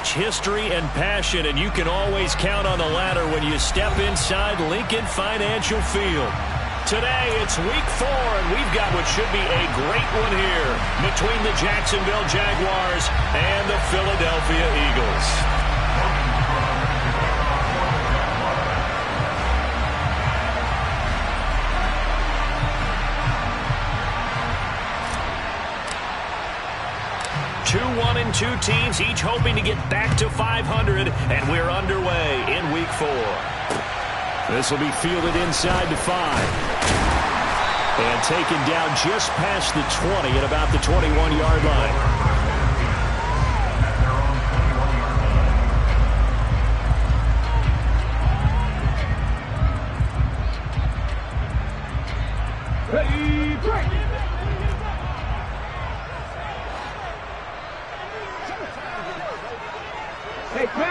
much history and passion, and you can always count on the ladder when you step inside Lincoln Financial Field. Today, it's week 4, and we've got what should be a great one here between the Jacksonville Jaguars and the Philadelphia Eagles. Two 1-2 teams, each hoping to get back to 500, and we're underway in week 4. This will be fielded inside the 5. And taken down just past the 20 at about the 21-yard line.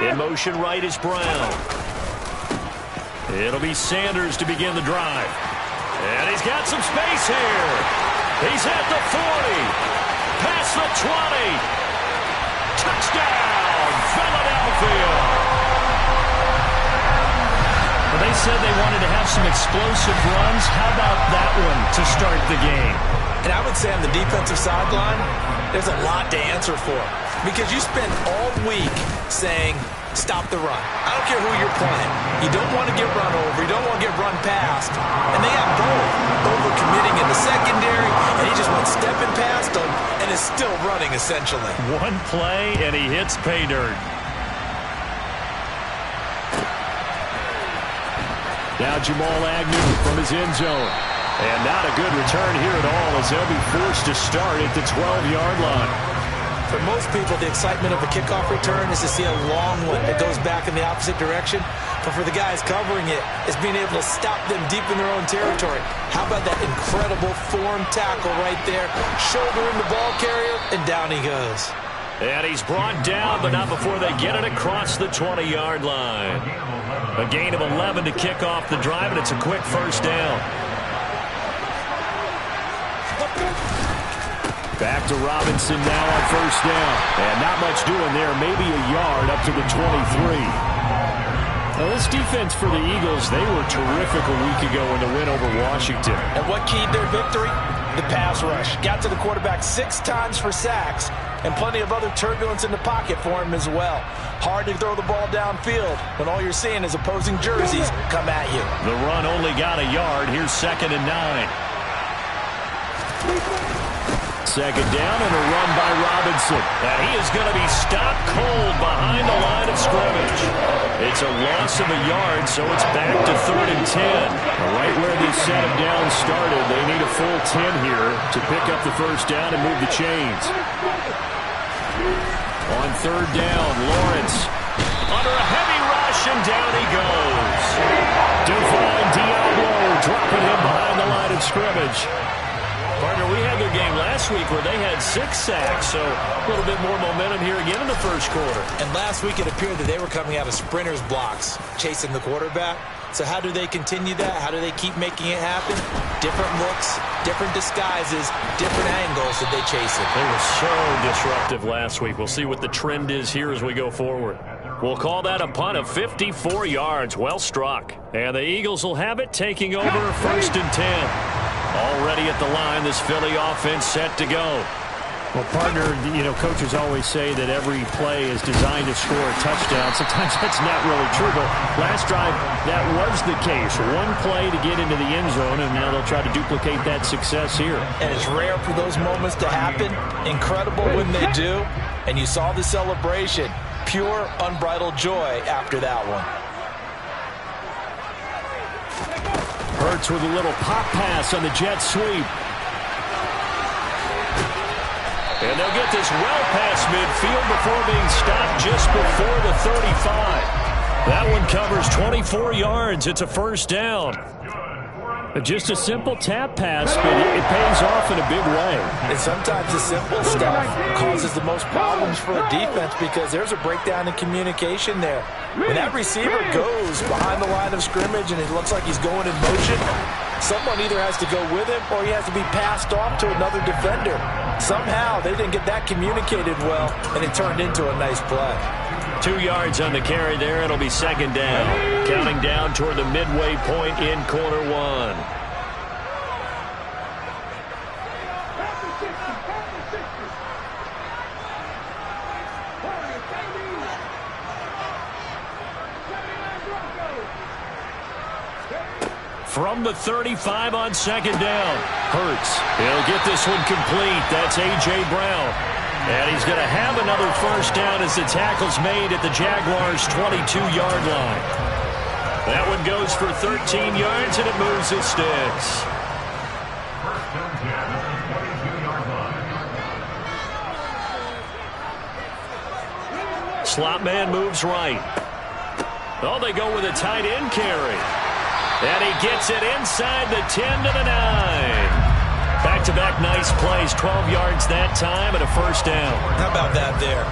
In motion right is Brown. It'll be Sanders to begin the drive. And he's got some space here. He's at the 40. Past the 20. Touchdown, Philadelphia. Well, they said they wanted to have some explosive runs. How about that one to start the game? And I would say on the defensive sideline, there's a lot to answer for. Because you spent all week saying, stop the run. I don't care who you're playing. You don't want to get run over. You don't want to get run past. And they got both. Over-committing in the secondary, and he just went stepping past them and is still running, essentially. One play, and he hits pay dirt. Now Jamal Agnew from his end zone. And not a good return here at all as they'll be forced to start at the 12-yard line. For most people, the excitement of a kickoff return is to see a long one that goes back in the opposite direction. But for the guys covering it, it's being able to stop them deep in their own territory. How about that incredible form tackle right there? Shouldering the ball carrier, and down he goes. And he's brought down, but not before they get it across the 20-yard line. A gain of 11 to kick off the drive, and it's a quick first down. Back to Robinson now on first down. And not much doing there. Maybe a yard up to the 23. Now this defense for the Eagles, they were terrific a week ago in the win over Washington. And what keyed their victory? The pass rush. Got to the quarterback 6 times for sacks. And plenty of other turbulence in the pocket for him as well. Hard to throw the ball downfield when all you're seeing is opposing jerseys come at you. The run only got a yard. Here's 2nd and 9. Second down and a run by Robinson. And he is going to be stopped cold behind the line of scrimmage. It's a loss of a yard, so it's back to 3rd and 10. Right where they set him down started, they need a full 10 here to pick up the first down and move the chains. On 3rd down, Lawrence under a heavy rush, and down he goes. Divine Diablo dropping him behind the line of scrimmage. Partner, we had their game last week where they had 6 sacks, so a little bit more momentum here again in the first quarter. And last week it appeared that they were coming out of sprinters blocks, chasing the quarterback. So how do they continue that? How do they keep making it happen? Different looks, different disguises, different angles that they chase it. They were so disruptive last week. We'll see what the trend is here as we go forward. We'll call that a punt of 54 yards. Well struck. And the Eagles will have it, taking over 1st and 10. Already at the line, this Philly offense set to go. Well, partner, you know, coaches always say that every play is designed to score a touchdown. Sometimes that's not really true, but last drive, that was the case. One play to get into the end zone, and now they'll try to duplicate that success here. And it's rare for those moments to happen. Incredible when they do. And you saw the celebration. Pure, unbridled joy after that one. Hurts with a little pop pass on the jet sweep. And they'll get this well past midfield before being stopped just before the 35. That one covers 24 yards. It's a first down. Just a simple tap pass, but it pays off in a big way. And sometimes the simple stuff causes the most problems for a defense because there's a breakdown in communication there. When that receiver goes behind the line of scrimmage and it looks like he's going in motion, someone either has to go with him or he has to be passed off to another defender. Somehow they didn't get that communicated well, and it turned into a nice play. 2 yards on the carry there. It'll be second down. Counting down toward the midway point in quarter one. From the 35 on second down. Hurts. He'll get this one complete. That's A.J. Brown. And he's going to have another first down as the tackle's made at the Jaguars' 22-yard line. That one goes for 13 yards, and it moves his sticks. Slot man moves right. Oh, they go with a tight end carry. And he gets it inside the 10 to the 9. Back-to-back nice plays. 12 yards that time and a first down. How about that there?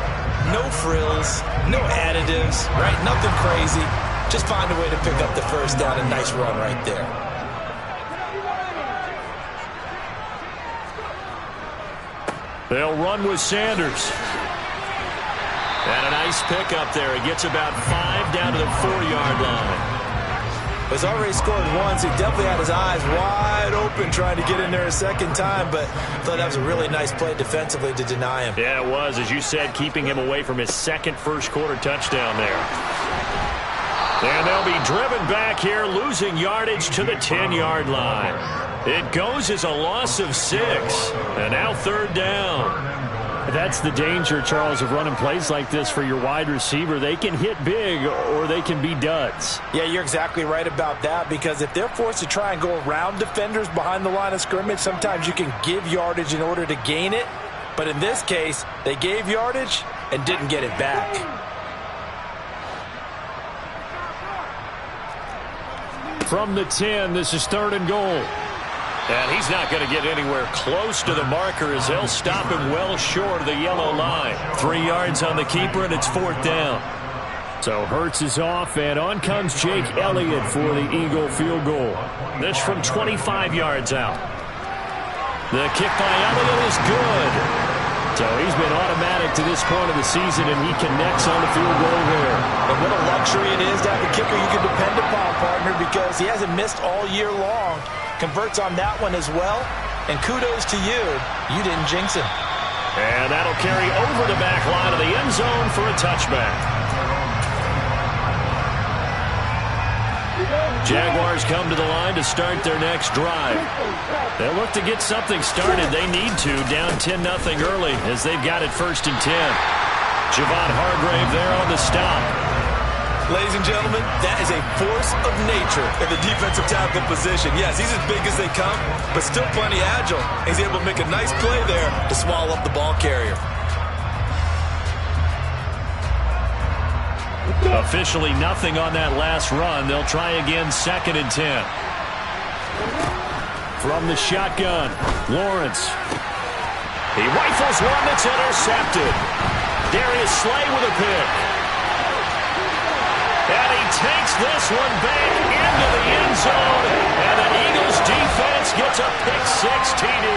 No frills, no additives, right? Nothing crazy. Just find a way to pick up the first down. A nice run right there. They'll run with Sanders. And a nice pickup there. He gets about 5 down to the 4-yard line. He's already scored once. He definitely had his eyes wide open trying to get in there a second time, but I thought that was a really nice play defensively to deny him. Yeah, it was, as you said, keeping him away from his second first-quarter touchdown there. And they'll be driven back here, losing yardage to the 10-yard line. It goes as a loss of 6, and now third down. That's the danger, Charles, of running plays like this for your wide receiver. They can hit big or they can be duds. Yeah, you're exactly right about that, because if they're forced to try and go around defenders behind the line of scrimmage, sometimes you can give yardage in order to gain it. But in this case, they gave yardage and didn't get it back. From the 10, this is third and goal. And he's not going to get anywhere close to the marker as they'll stop him well short of the yellow line. 3 yards on the keeper, and it's fourth down. So Hurts is off, and on comes Jake Elliott for the Eagle field goal. This from 25 yards out. The kick by Elliott is good. So he's been automatic to this point of the season, and he connects on the field goal there. And what a luxury it is to have a kicker you can depend upon, partner, because he hasn't missed all year long. Converts on that one as well, and kudos to you. You didn't jinx him. And that'll carry over the back line of the end zone for a touchback. Jaguars come to the line to start their next drive. They'll look to get something started. They need to, down 10-0 early as they've got it first and 10. Javon Hargrave there on the stop. Ladies and gentlemen, that is a force of nature in the defensive tackle position. Yes, he's as big as they come, but still plenty agile. He's able to make a nice play there to swallow up the ball carrier. Officially nothing on that last run. They'll try again, second and 10. From the shotgun, Lawrence. He rifles one that's intercepted. Darius Slay with a pick. And he takes this one back into the end zone. And the Eagles defense gets a pick-6 TD.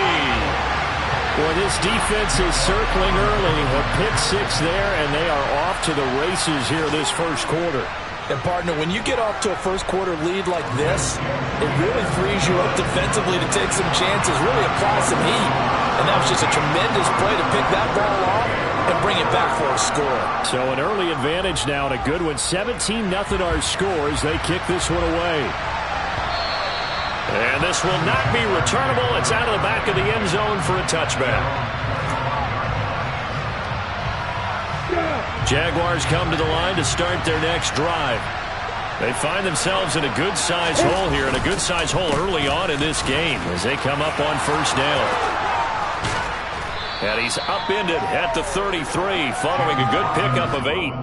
Boy, this defense is circling early. A pick-6 there, and they are off to the races here this first quarter. And, partner, when you get off to a first-quarter lead like this, it really frees you up defensively to take some chances, really apply some heat. And that was just a tremendous play to pick that ball off and bring it back for a score. So an early advantage now and a good one. 17-0 our scores. They kick this one away. And this will not be returnable. It's out of the back of the end zone for a touchback. Jaguars come to the line to start their next drive. They find themselves in a good-sized hole here, and a good-sized hole early on in this game as they come up on first down. And he's upended at the 33 following a good pickup of 8.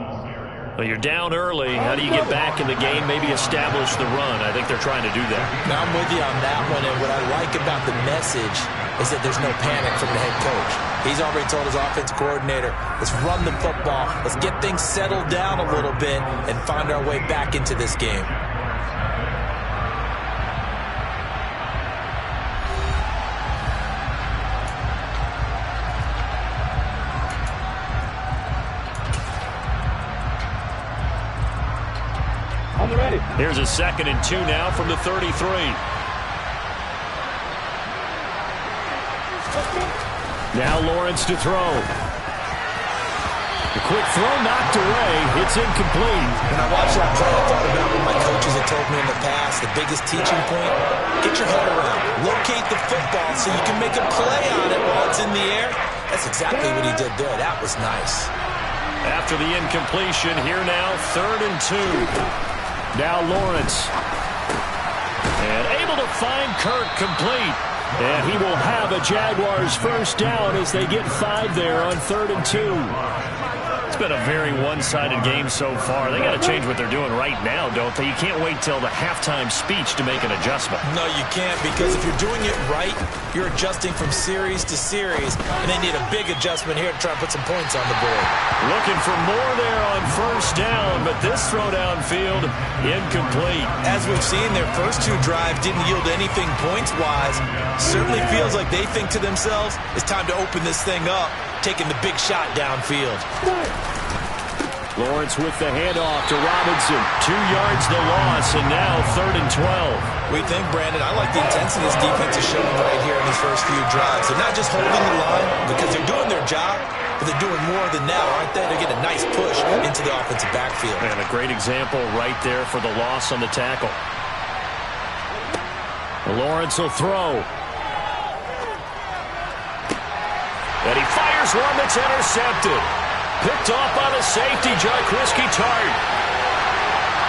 Well, you're down early. How do you get back in the game, maybe establish the run? I think they're trying to do that. Now, I'm with you on that one, and what I like about the message is that there's no panic from the head coach. He's already told his offensive coordinator, let's run the football, let's get things settled down a little bit and find our way back into this game. Here's a 2nd and 2 now from the 33. Now Lawrence to throw. The quick throw knocked away. It's incomplete. When I watched that play, I thought about what my coaches had told me in the past. The biggest teaching point, get your head around. Locate the football so you can make a play on it while it's in the air. That's exactly what he did there. That was nice. After the incompletion, here now, 3rd and 2. Now Lawrence. And able to find Kirk complete. And he will have a Jaguars first down as they get 5 there on 3rd and 2. It's been a very one-sided game so far. They got to change what they're doing right now, don't they? You can't wait till the halftime speech to make an adjustment. No, you can't, because if you're doing it right, you're adjusting from series to series, and they need a big adjustment here to try and put some points on the board. Looking for more there on first down, but this throw downfield, incomplete. As we've seen, their first 2 drives didn't yield anything points-wise. Certainly feels like they think to themselves, it's time to open this thing up, taking the big shot downfield. Lawrence with the handoff to Robinson. 2 yards the loss, and now 3rd and 12. We think, Brandon, I like the intensity this defense is showing right here in these first few drives. They're not just holding the line because they're doing their job, but they're doing more than that, aren't they? They're getting a nice push into the offensive backfield. And a great example right there for the loss on the tackle. Lawrence will throw. And he fires one that's intercepted. Picked off by the safety, Jax Vs PHI.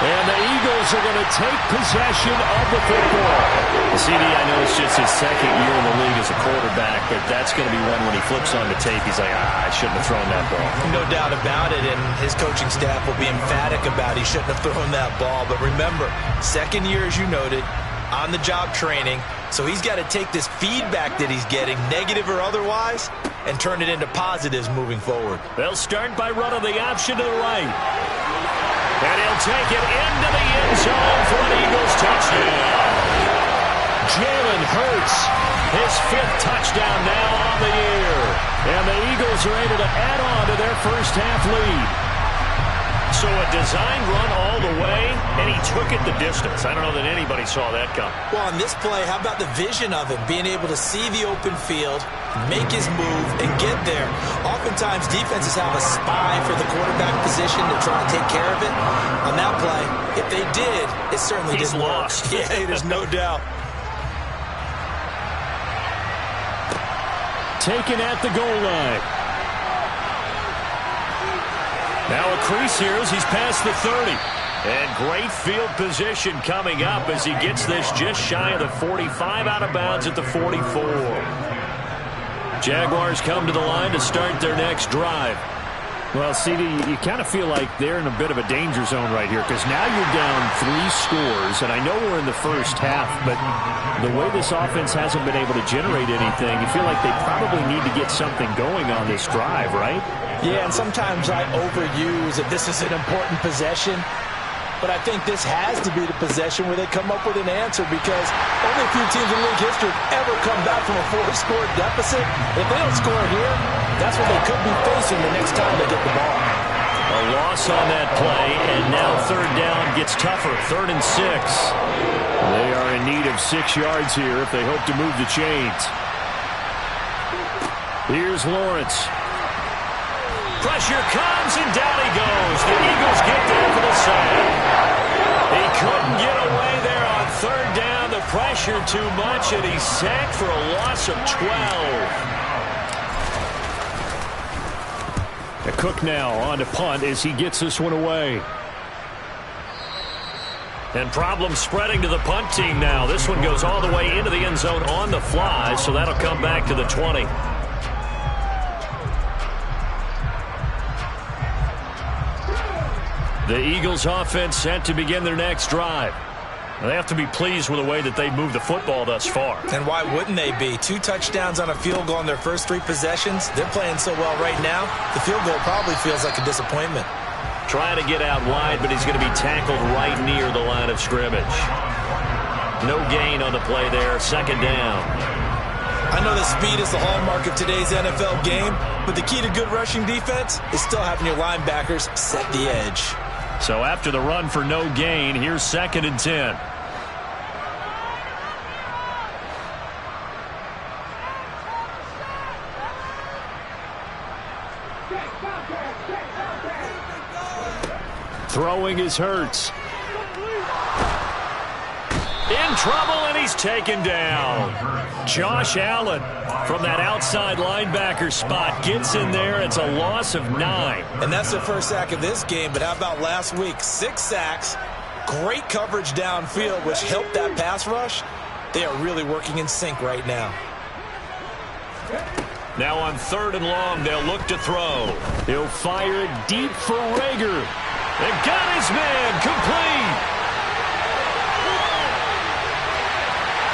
And the Eagles are going to take possession of the football. CD, I know it's just his 2nd year in the league as a quarterback, but that's going to be one when he flips on the tape. He's like, I shouldn't have thrown that ball. No doubt about it, and his coaching staff will be emphatic about he shouldn't have thrown that ball. But remember, 2nd year, as you noted, on-the-job training, so he's got to take this feedback that he's getting, negative or otherwise, and turn it into positives moving forward. They'll start by running the option to the right. And he'll take it into the end zone for an Eagles touchdown. Jalen Hurts, his 5th touchdown now on the year. And the Eagles are able to add on to their first half lead. So a design run all the way, and he took it the distance. I don't know that anybody saw that come. Well, on this play, how about the vision of him, being able to see the open field, make his move, and get there. Oftentimes, defenses have a spy for the quarterback position to try and take care of it. On that play, if they did, it certainly didn't work. Yeah, there's no doubt. Taken at the goal line. Now a crease here as he's past the 30. And great field position coming up as he gets this just shy of the 45, out of bounds at the 44. Jaguars come to the line to start their next drive. Well, CD, you kind of feel like they're in a bit of a danger zone right here because now you're down 3 scores, and I know we're in the first half, but the way this offense hasn't been able to generate anything, you feel like they probably need to get something going on this drive, right? Yeah, and sometimes I overuse that this is an important possession, but I think this has to be the possession where they come up with an answer because only a few teams in league history have ever come back from a 4-score deficit. If they don't score here, that's what they could be facing the next time they get the ball. A loss on that play, and now 3rd down gets tougher, 3rd and 6. They are in need of 6 yards here if they hope to move the chains. Here's Lawrence. Pressure comes, and down he goes. The Eagles get there for the sack. He couldn't get away there on 3rd down. The pressure too much, and he's sacked for a loss of 12. A Cook now on to punt as he gets this one away. And problems spreading to the punt team now. This one goes all the way into the end zone on the fly, so that'll come back to the 20. The Eagles offense set to begin their next drive. They have to be pleased with the way that they've moved the football thus far. And why wouldn't they be? 2 touchdowns on a field goal in their first 3 possessions. They're playing so well right now, the field goal probably feels like a disappointment. Trying to get out wide, but he's going to be tackled right near the line of scrimmage. No gain on the play there, 2nd down. I know that speed is the hallmark of today's NFL game, but the key to good rushing defense is still having your linebackers set the edge. So after the run for no gain, here's 2nd and 10. Throwing is Hurts. In trouble, and he's taken down. Josh Allen from that outside linebacker spot gets in there. It's a loss of 9. And that's the first sack of this game, but how about last week? 6 sacks, great coverage downfield, which helped that pass rush. They are really working in sync right now. Now on 3rd and long, they'll look to throw. He'll fire it deep for Rager. They've got his man complete.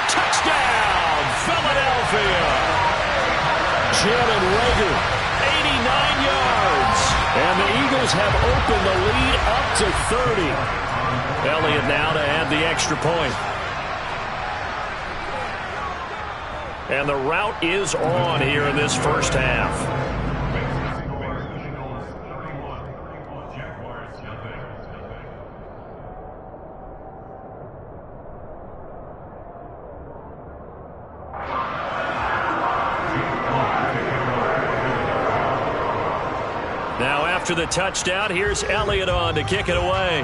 Touchdown, Philadelphia. Jalen Rager, 89 yards. And the Eagles have opened the lead up to 30. Elliott now to add the extra point. And the route is on here in this first half. Now after the touchdown, here's Elliott on to kick it away.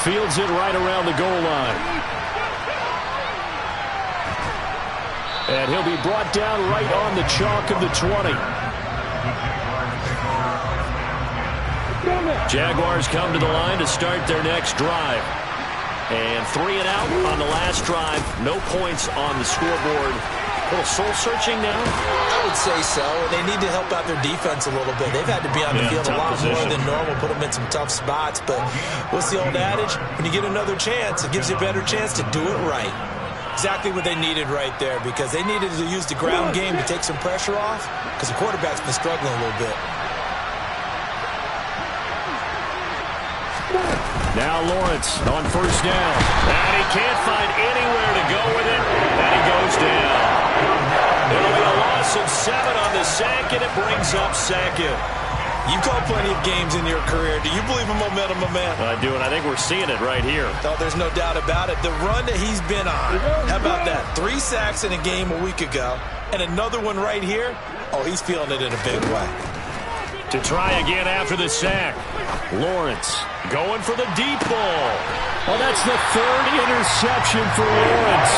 Fields it right around the goal line. And he'll be brought down right on the chalk of the 20. Jaguars come to the line to start their next drive. And 3 and out on the last drive. No points on the scoreboard. A little soul-searching now? I would say so. They need to help out their defense a little bit. They've had to be on the field a lot more than normal, put them in some tough spots. But what's the old adage? When you get another chance, it gives you a better chance to do it right. Exactly what they needed right there, because they needed to use the ground game to take some pressure off, because the quarterback's been struggling a little bit. Now Lawrence on 1st down. And he can't find anywhere to go with it, and he goes down. It'll be a loss of 7 on the sack, and it brings up 2nd. You've called plenty of games in your career. Do you believe in momentum, my man? I do, and I think we're seeing it right here. Oh, there's no doubt about it. The run that he's been on, how about that? 3 sacks in a game a week ago, and another one right here. Oh, he's feeling it in a big way. To try again after the sack. Lawrence going for the deep ball. Well, that's the 3rd interception for Lawrence.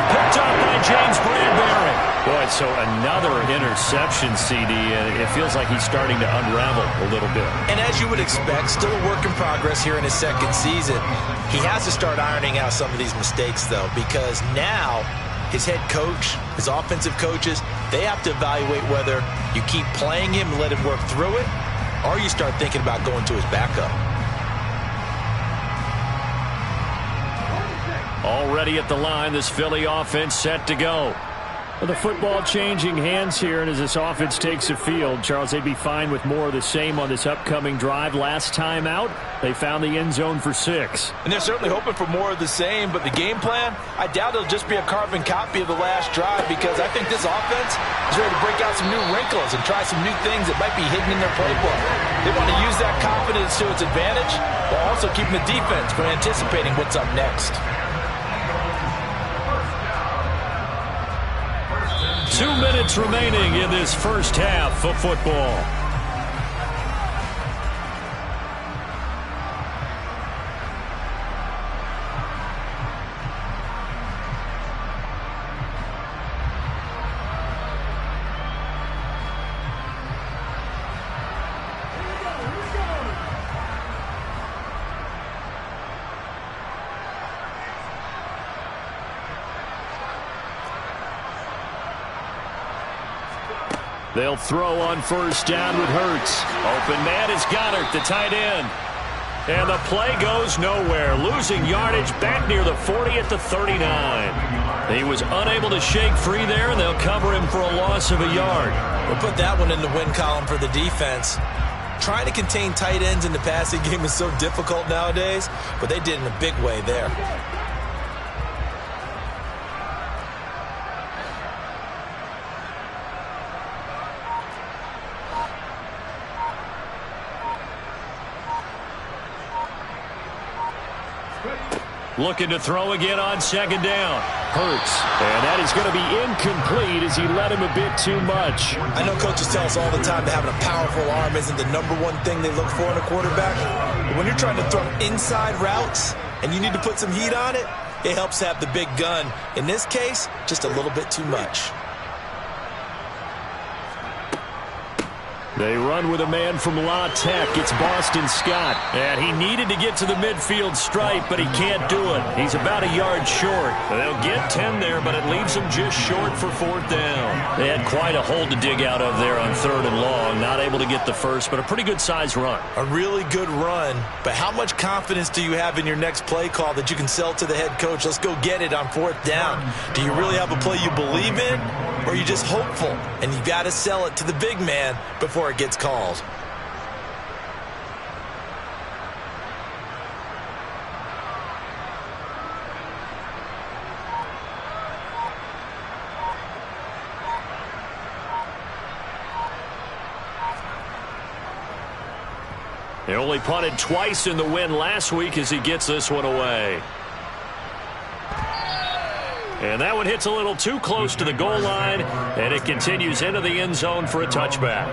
Picked up by James Bradbury. Boy, so another interception, CD, and it feels like he's starting to unravel a little bit. And as you would expect, still a work in progress here in his 2nd season. He has to start ironing out some of these mistakes, though, because now his head coach, his offensive coaches, they have to evaluate whether you keep playing him and let him work through it, or you start thinking about going to his backup. Already at the line, this Philly offense set to go. Well, the football changing hands here, and as this offense takes the field, Charles, they'd be fine with more of the same on this upcoming drive. Last time out, they found the end zone for 6. And they're certainly hoping for more of the same, but the game plan, I doubt it'll just be a carbon copy of the last drive, because I think this offense is ready to break out some new wrinkles and try some new things that might be hidden in their playbook. They want to use that confidence to its advantage, while also keeping the defense from anticipating what's up next. 2 minutes remaining in this first half of football. They'll throw on 1st down with Hurts. Open man is Goddard, the tight end. And the play goes nowhere. Losing yardage back near the 40 at the 39. He was unable to shake free there, and they'll cover him for a loss of a yard. We'll put that one in the win column for the defense. Trying to contain tight ends in the passing game is so difficult nowadays, but they did in a big way there. looking to throw again on second down. Hurts. And that is going to be incomplete as he led him a bit too much. I know coaches tell us all the time that having a powerful arm isn't the #1 thing they look for in a quarterback. But when you're trying to throw inside routes and you need to put some heat on it, it helps have the big gun. In this case, just a little bit too much. They run with a man from La Tech. It's Boston Scott. And he needed to get to the midfield stripe, but he can't do it. He's about a yard short. They'll get 10 there, but it leaves them just short for 4th down. They had quite a hole to dig out of there on 3rd and long. Not able to get the first, but a pretty good-sized run. A really good run, but how much confidence do you have in your next play call that you can sell to the head coach? Let's go get it on 4th down. Do you really have a play you believe in, or are you just hopeful? And you got to sell it to the big man before it gets called. They only punted twice in the win last week as he gets this one away. And that one hits a little too close to the goal line, and it continues into the end zone for a touchback.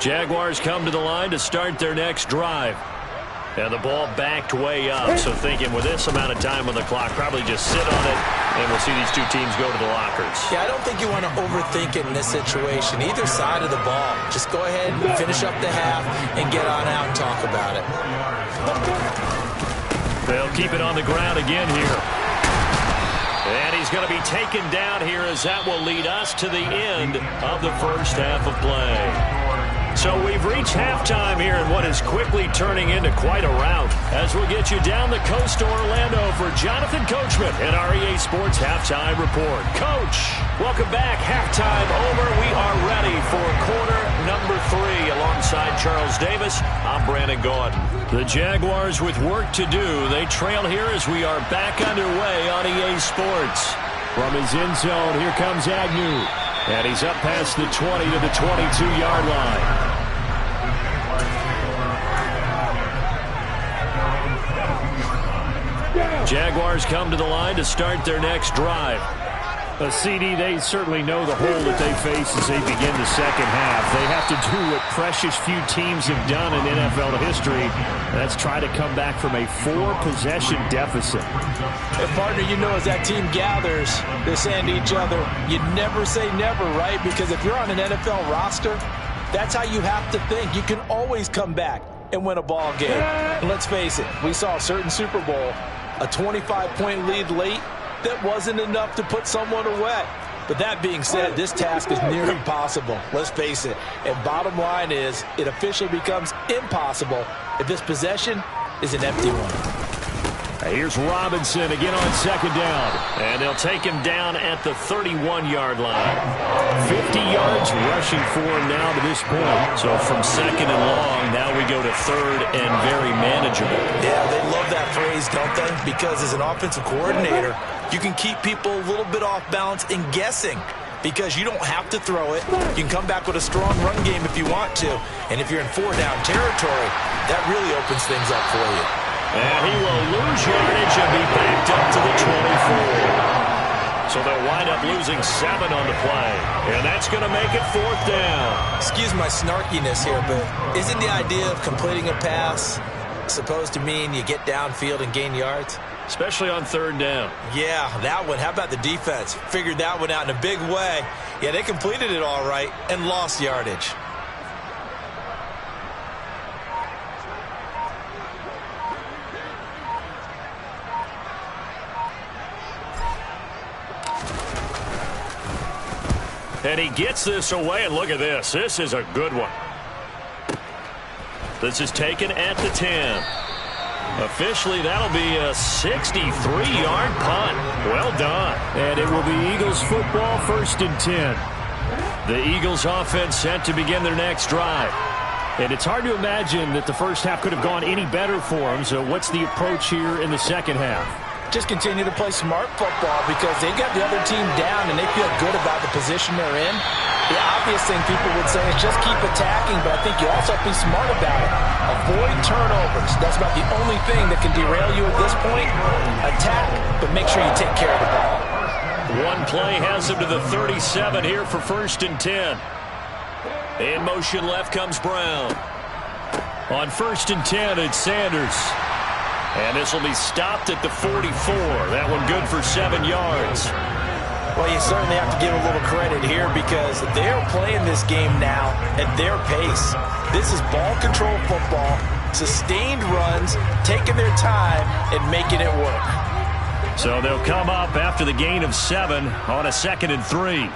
Jaguars come to the line to start their next drive. And the ball backed way up, so thinking with this amount of time on the clock, probably just sit on it, and we'll see these two teams go to the lockers. Yeah, I don't think you want to overthink it in this situation. Either side of the ball. Just go ahead and finish up the half and get on out and talk about it. They'll keep it on the ground again here. And he's going to be taken down here as that will lead us to the end of the first half of play. So we've reached halftime here in what is quickly turning into quite a rout as we'll get you down the coast to Orlando for Jonathan Coachman and our EA Sports Halftime Report. Coach, welcome back. Halftime over. We are ready for quarter number 3 alongside Charles Davis. I'm Brandon Gaudin. The Jaguars with work to do. They trail here as we are back underway on EA Sports. From his end zone, here comes Agnew. And he's up past the 20 to the 22-yard line. Jaguars come to the line to start their next drive. A CD, they certainly know the hole that they face as they begin the second half. They have to do what precious few teams have done in NFL history. That's try to come back from a 4-possession deficit. And partner, you know, as that team gathers, they're saying to each other, you never say never, right? Because if you're on an NFL roster, that's how you have to think. You can always come back and win a ball game. And let's face it, we saw a certain Super Bowl, a 25-point lead late, that wasn't enough to put someone away. But that being said, this task is near impossible. Let's face it. And bottom line is, it officially becomes impossible if this possession is an empty one. Here's Robinson again on second down. And they'll take him down at the 31-yard line. 50 yards rushing for him now to this point. So from second and long, now we go to third and very manageable. Yeah, they love that phrase, don't they? Because as an offensive coordinator, you can keep people a little bit off balance and guessing. Because you don't have to throw it. You can come back with a strong run game if you want to. And if you're in 4-down territory, that really opens things up for you. And he will lose yardage and be backed up to the 24. So they'll wind up losing 7 on the play. And that's going to make it 4th down. Excuse my snarkiness here, but isn't the idea of completing a pass supposed to mean you get downfield and gain yards? Especially on 3rd down. Yeah, that one. How about the defense? Figured that one out in a big way. Yeah, they completed it all right and lost yardage. And he gets this away, and look at this. This is a good one. This is taken at the 10. Officially, that'll be a 63-yard punt. Well done. And it will be Eagles football, 1st and 10. The Eagles offense set to begin their next drive. And it's hard to imagine that the first half could have gone any better for them. So what's the approach here in the second half? Just continue to play smart football because they got the other team down and they feel good about the position they're in. The obvious thing people would say is just keep attacking, but I think you also have to be smart about it. Avoid turnovers. That's about the only thing that can derail you at this point. Attack, but make sure you take care of the ball. One play has him to the 37 here for 1st and 10. In motion left comes Brown. On 1st and 10, it's Sanders. And this will be stopped at the 44. That one good for 7 yards. Well, you certainly have to give a little credit here because they're playing this game now at their pace. This is ball control football, sustained runs, taking their time and making it work. So they'll come up after the gain of 7 on a 2nd and 3.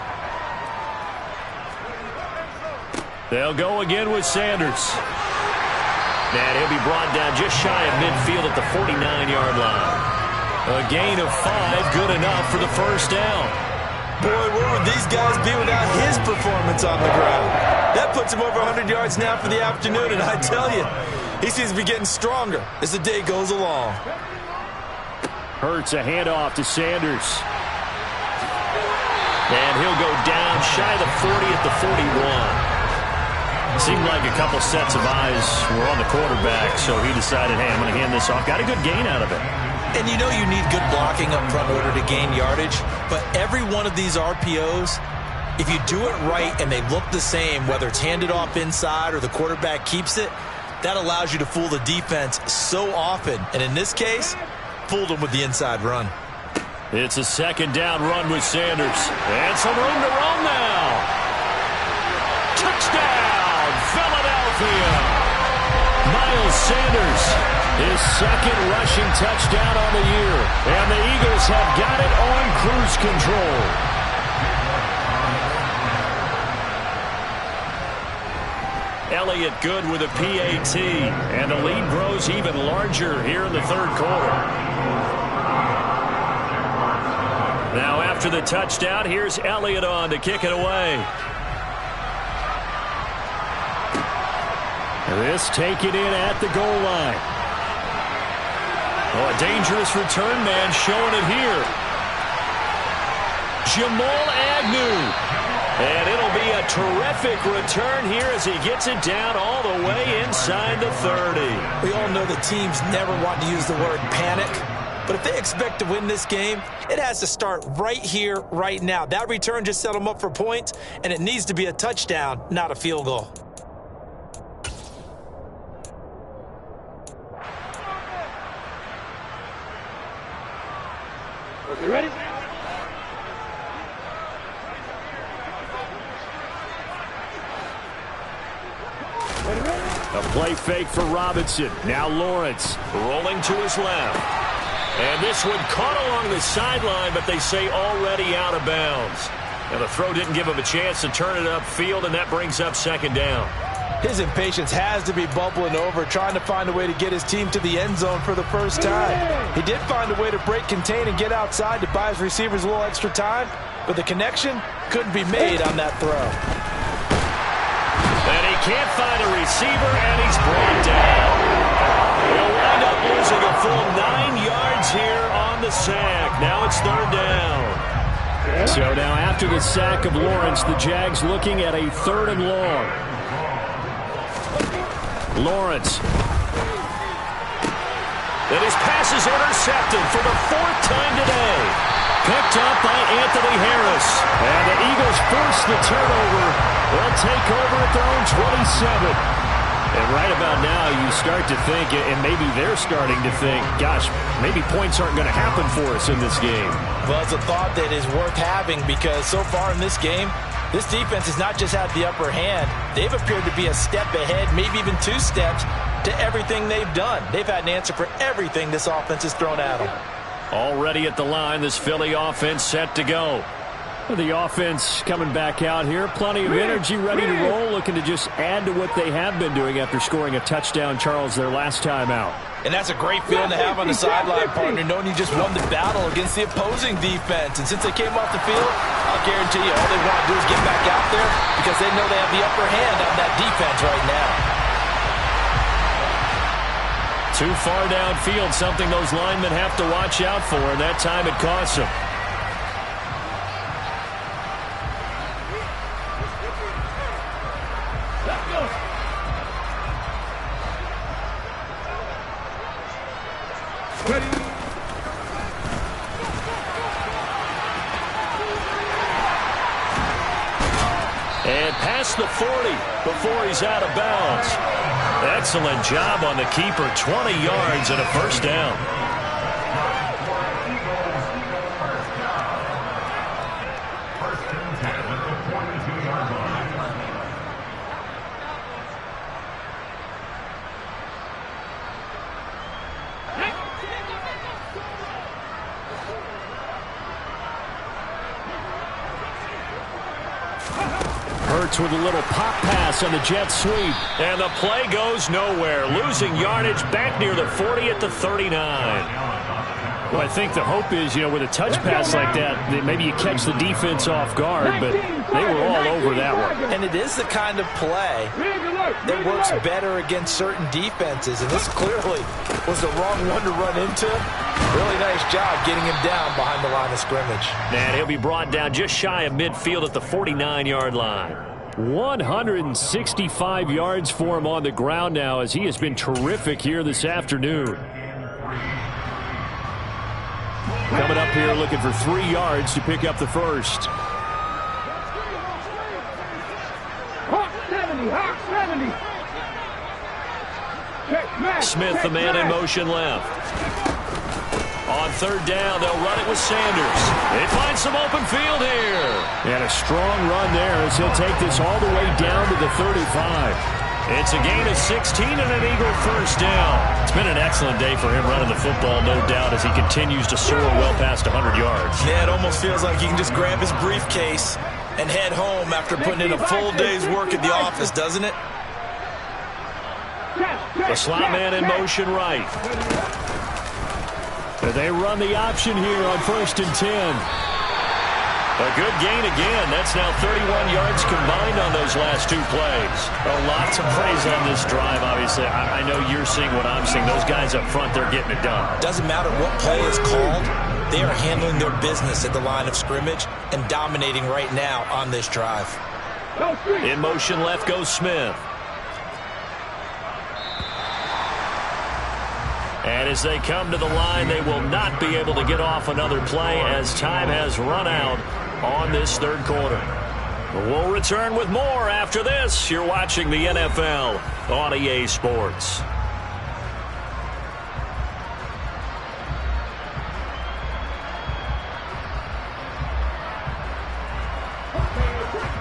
They'll go again with Sanders. And he'll be brought down just shy of midfield at the 49-yard line. A gain of 5, good enough for the 1st down. Boy, where would these guys be without his performance on the ground? That puts him over 100 yards now for the afternoon, and I tell you, he seems to be getting stronger as the day goes along. Hurts a handoff to Sanders. And he'll go down shy of the 40 at the 41. Seemed like a couple sets of eyes were on the quarterback, so he decided, hey, I'm going to hand this off. Got a good gain out of it. And you know you need good blocking up front in order to gain yardage, but every one of these RPOs, if you do it right and they look the same, whether it's handed off inside or the quarterback keeps it, that allows you to fool the defense so often. And in this case, fooled them with the inside run. It's a 2nd down run with Sanders. And some room to roam now. Touchdown, Philadelphia. Miles Sanders, his 2nd rushing touchdown on the year. And the Eagles have got it on cruise control. Elliott good with a PAT. And the lead grows even larger here in the 3rd quarter. Now after the touchdown, here's Elliott on to kick it away. This taken in at the goal line. Oh, a dangerous return man showing it here. Jamal Agnew. And it'll be a terrific return here as he gets it down all the way inside the 30. We all know that teams never want to use the word panic. But if they expect to win this game, it has to start right here, right now. That return just set them up for points, and it needs to be a touchdown, not a field goal. You ready? A play fake for Robinson. Now Lawrence rolling to his left. And this one caught along the sideline, but they say already out of bounds. Now the throw didn't give him a chance to turn it upfield, and that brings up 2nd down. His impatience has to be bubbling over, trying to find a way to get his team to the end zone for the first time. He did find a way to break contain and get outside to buy his receivers a little extra time, but the connection couldn't be made on that throw. And he can't find a receiver, and he's brought down. He'll wind up losing a full 9 yards here on the sack. Now it's 3rd down. So now after the sack of Lawrence, the Jags looking at a 3rd and long. Lawrence. And his pass is intercepted for the 4th time today. Picked up by Anthony Harris. And the Eagles force the turnover. They'll take over at their own 27. And right about now, you start to think, and maybe they're starting to think, gosh, maybe points aren't going to happen for us in this game. Well, it's a thought that is worth having because so far in this game, this defense has not just had the upper hand. They've appeared to be a step ahead, maybe even 2 steps to everything they've done. They've had an answer for everything this offense has thrown at them. Already at the line, this Philly offense set to go. The offense coming back out here. Plenty of energy, ready to roll, looking to just add to what they have been doing after scoring a touchdown, Charles, their last time out. And that's a great feeling to have on the sideline, partner, knowing you just won the battle against the opposing defense. And since they came off the field, I'll guarantee you all they want to do is get back out there because they know they have the upper hand on that defense right now. Too far downfield, something those linemen have to watch out for, and that time it costs them. And past the 40 before he's out of bounds. Excellent job on the keeper. 20 yards and a first down. Hurts with a little pop pass on the jet sweep. And the play goes nowhere. Losing yardage back near the 40 at the 39. Well, I think the hope is, with a touch pass like that maybe you catch the defense off guard, but they were all over that one. And it is the kind of play that works better against certain defenses, and this clearly was the wrong one to run into. Really nice job getting him down behind the line of scrimmage. And he'll be brought down just shy of midfield at the 49-yard line. 165 yards for him on the ground now, as he has been terrific here this afternoon. Coming up here looking for 3 yards to pick up the first. Smith, the man in motion left. On third down, they'll run it with Sanders. They find some open field here. And a strong run there as he'll take this all the way down to the 35. It's a gain of 16 and an Eagle first down. It's been an excellent day for him running the football, no doubt, as he continues to soar well past 100 yards. Yeah, it almost feels like he can just grab his briefcase and head home after putting in a full day's work at the office, doesn't it? The slot man in motion right. They run the option here on 1st and 10. A good gain again. That's now 31 yards combined on those last 2 plays. Lots of praise on this drive, obviously. I know you're seeing what I'm seeing. Those guys up front, they're getting it done. Doesn't matter what play is called. They are handling their business at the line of scrimmage and dominating right now on this drive. In motion left goes Smith. And as they come to the line, they will not be able to get off another play as time has run out on this third quarter. We'll return with more after this. You're watching the NFL on EA Sports.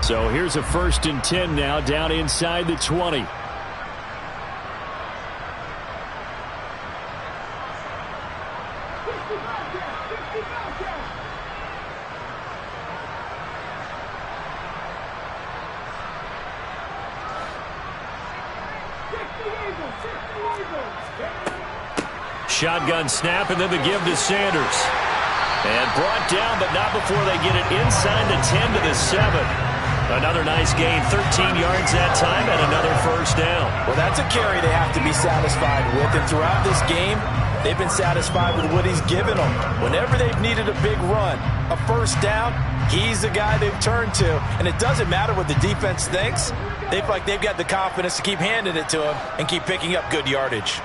So here's a 1st and 10 now, down inside the 20. Shotgun snap, and then the give to Sanders. And brought down, but not before they get it inside the 10 to the 7. Another nice gain, 13 yards that time, and another first down. Well, that's a carry they have to be satisfied with. And throughout this game, they've been satisfied with what he's given them. Whenever they've needed a big run, a first down, he's the guy they've turned to. And it doesn't matter what the defense thinks. They feel like they've got the confidence to keep handing it to him and keep picking up good yardage.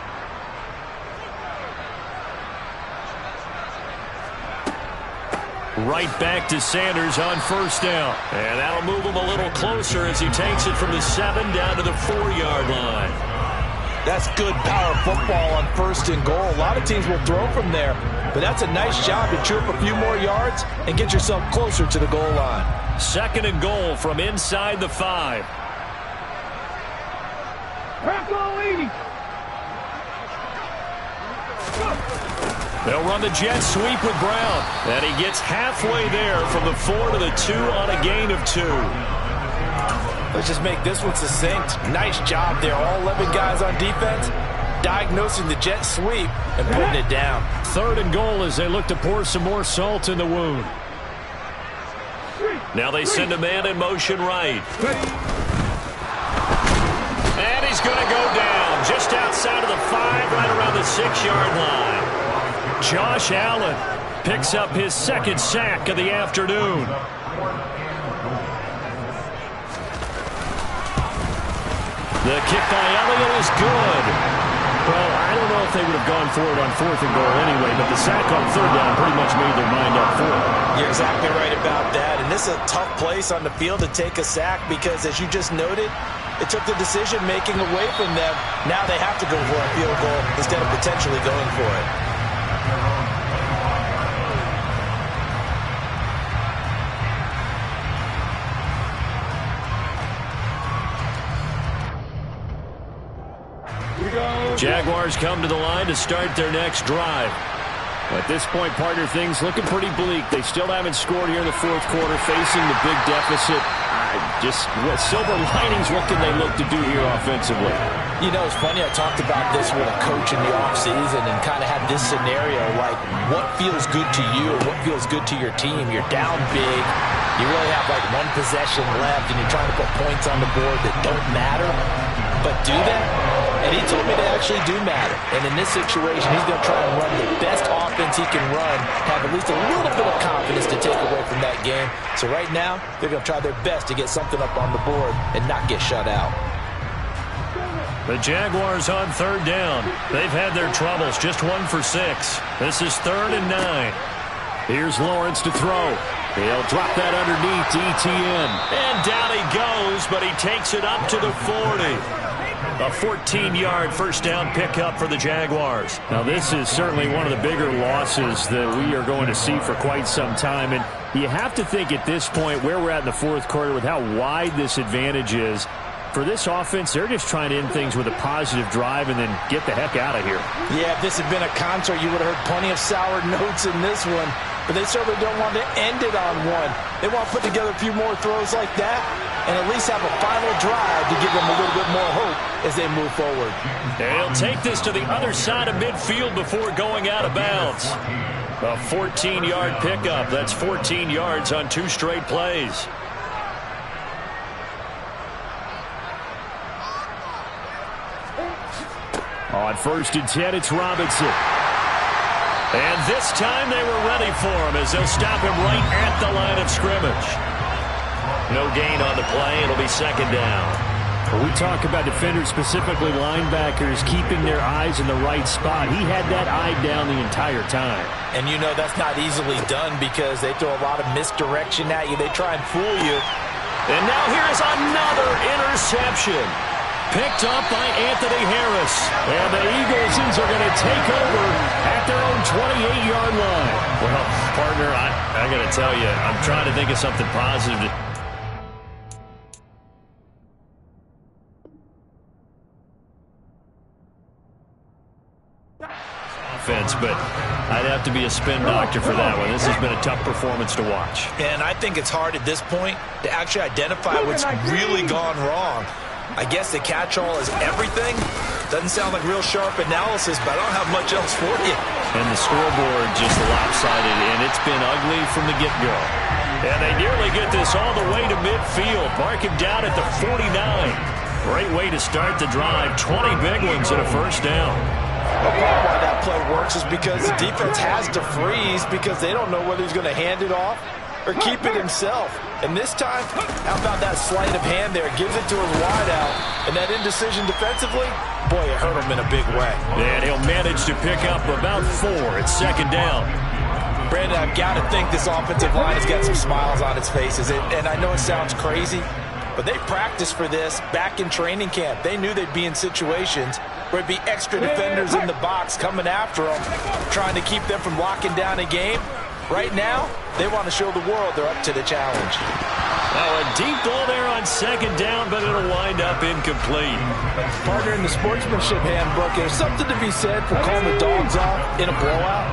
Right back to Sanders on first down. And that'll move him a little closer as he takes it from the 7 down to the 4-yard line. That's good power football on 1st and goal. A lot of teams will throw from there, but that's a nice job to trip a few more yards and get yourself closer to the goal line. 2nd and goal from inside the 5. They'll run the jet sweep with Brown. And he gets halfway there from the 4 to the 2 on a gain of 2. Let's just make this one succinct. Nice job there. All 11 guys on defense diagnosing the jet sweep and putting it down. 3rd and goal as they look to pour some more salt in the wound. Now they send a man in motion right. And he's going to go down just outside of the 5, right around the 6-yard line. Josh Allen picks up his 2nd sack of the afternoon. The kick by Elliott is good. Well, I don't know if they would have gone for it on 4th and goal anyway, but the sack on 3rd down pretty much made their mind up for it. You're exactly right about that. And this this a tough place on the field to take a sack because, as you just noted, it took the decision-making away from them. Now they have to go for a field goal instead of potentially going for it. Jaguars come to the line to start their next drive. At this point, partner, things looking pretty bleak. They still haven't scored here in the fourth quarter, facing the big deficit. Just what silver linings, what can they look to do here offensively? You know, it's funny, I talked about this with a coach in the offseason and kind of had this scenario, like what feels good to you or what feels good to your team. You're down big. You really have like one possession left and you're trying to put points on the board that don't matter. But do that? And he told me they actually do matter. And in this situation, he's going to try and run the best offense he can run, have at least a little bit of confidence to take away from that game. So right now, they're going to try their best to get something up on the board and not get shut out. The Jaguars on third down. They've had their troubles, just 1 for 6. This is 3rd and 9. Here's Lawrence to throw. He'll drop that underneath to ETN. And down he goes, but he takes it up to the 40. A 14-yard first down pickup for the Jaguars. Now, this is certainly one of the bigger losses that we are going to see for quite some time. And you have to think at this point where we're at in the fourth quarter with how wide this advantage is. For this offense, they're just trying to end things with a positive drive and then get the heck out of here. Yeah, if this had been a concert, you would have heard plenty of sour notes in this one. But they certainly don't want to end it on one. They want to put together a few more throws like that and at least have a final drive to give them a little bit more hope as they move forward. They'll take this to the other side of midfield before going out of bounds. A 14-yard pickup. That's 14 yards on 2 straight plays. On 1st and 10, it's Robinson. And this time they were ready for him as they'll stop him right at the line of scrimmage. No gain on the play. It'll be 2nd down. When we talk about defenders, specifically linebackers, keeping their eyes in the right spot, he had that eye down the entire time. And you know that's not easily done because they throw a lot of misdirection at you. They try and fool you. And now here's another interception. Picked up by Anthony Harris. And the Eagles are going to take over at their own 28-yard line. Well, partner, I got to tell you, I'm trying to think of something positive to offense, but I'd have to be a spin doctor for that one. This has been a tough performance to watch. And I think it's hard at this point to actually identify what's really gone wrong. I guess the catch-all is everything. Doesn't sound like real sharp analysis, but I don't have much else for you. And the scoreboard just lopsided, and it's been ugly from the get-go. And they nearly get this all the way to midfield. Mark him down at the 49. Great way to start the drive. 20 big ones and a first down. A part of why that play works is because the defense has to freeze because they don't know whether he's going to hand it off or keep it himself. And this time, how about that sleight of hand there? Gives it to his wideout. And that indecision defensively, boy, it hurt him in a big way. And he'll manage to pick up about 4. It's 2nd down. Brandon, I've got to think this offensive line has got some smiles on its faces. And I know it sounds crazy, but they practiced for this back in training camp. They knew they'd be in situations where it'd be extra defenders in the box coming after them, trying to keep them from locking down a game. Right now, they want to show the world they're up to the challenge. Now a deep ball there on 2nd down, but it'll wind up incomplete. Partner, in the sportsmanship handbook, there's something to be said for calling the dogs off in a blowout.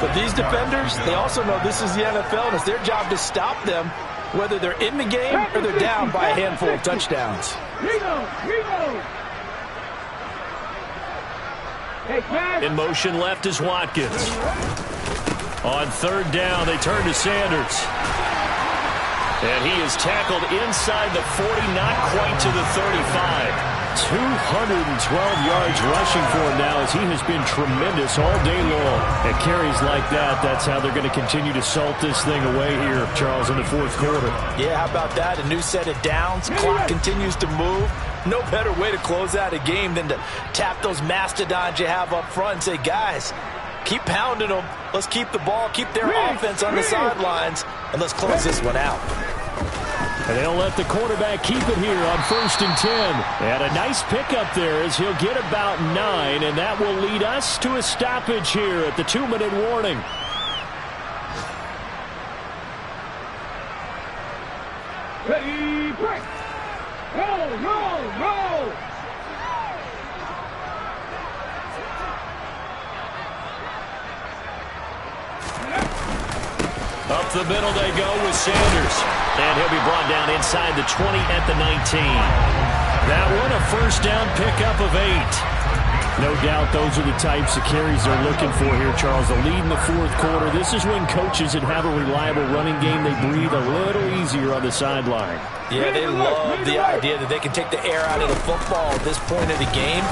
But these defenders, they also know this is the NFL, and it's their job to stop them, whether they're in the game or they're down by a handful of touchdowns. In motion left is Watkins. On 3rd down, they turn to Sanders. And he is tackled inside the 40, not quite to the 35. 212 yards rushing for him now as he has been tremendous all day long. At carries like that, that's how they're going to continue to salt this thing away here, Charles, in the fourth quarter. Yeah, how about that? A new set of downs. Clock continues to move. No better way to close out a game than to tap those mastodons you have up front and say, guys, Keep pounding them. Let's keep the ball, keep their offense on the sidelines, and let's close this one out. And they'll let the quarterback keep it here on 1st and 10. And a nice pickup there as he'll get about 9, and that will lead us to a stoppage here at the 2-minute warning. Ready, break. Roll. Up the middle they go with Sanders. And he'll be brought down inside the 20 at the 19. That one a first down pickup of 8. No doubt those are the types of carries they're looking for here, Charles. The lead in the 4th quarter. This is when coaches that have a reliable running game, they breathe a little easier on the sideline. Yeah, they love the idea that they can take the air out of the football at this point of the game.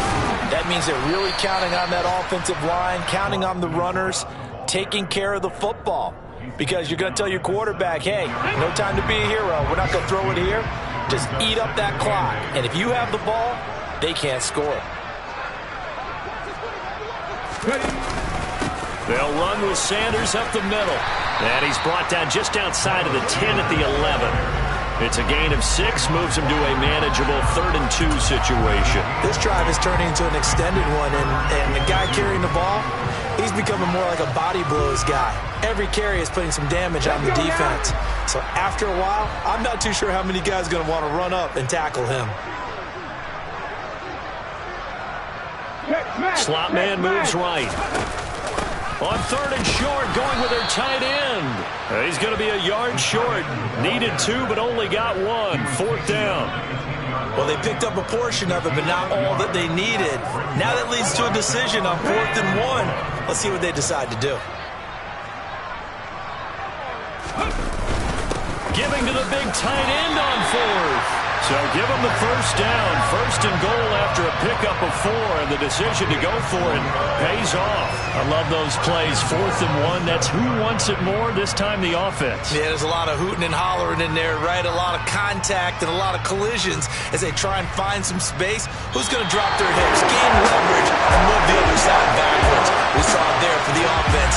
That means they're really counting on that offensive line, counting on the runners, taking care of the football. Because you're going to tell your quarterback, hey, no time to be a hero. We're not going to throw it here. Just eat up that clock. And if you have the ball, they can't score. They'll run with Sanders up the middle. And he's brought down just outside of the 10 at the 11. It's a gain of 6, moves him to a manageable 3rd and 2 situation. This drive is turning into an extended one, and the guy carrying the ball, he's becoming more like a body blows guy. Every carry is putting some damage on the defense. So after a while, I'm not too sure how many guys are going to want to run up and tackle him. Slot man moves right. On 3rd and short, going with their tight end. He's going to be a yard short. Needed 2, but only got 1. 4th down. Well, they picked up a portion of it, but not all that they needed. Now that leads to a decision on 4th and 1. Let's see what they decide to do. Giving to the big tight end on 4th. So give him the first down. 1st and goal after a pickup of 4, and the decision to go for it pays off. I love those plays. 4th and 1. That's who wants it more, this time the offense. Yeah, there's a lot of hooting and hollering in there, right? A lot of contact and a lot of collisions as they try and find some space. Who's going to drop their hips, gain leverage, and move the other side backwards? We saw it there for the offense.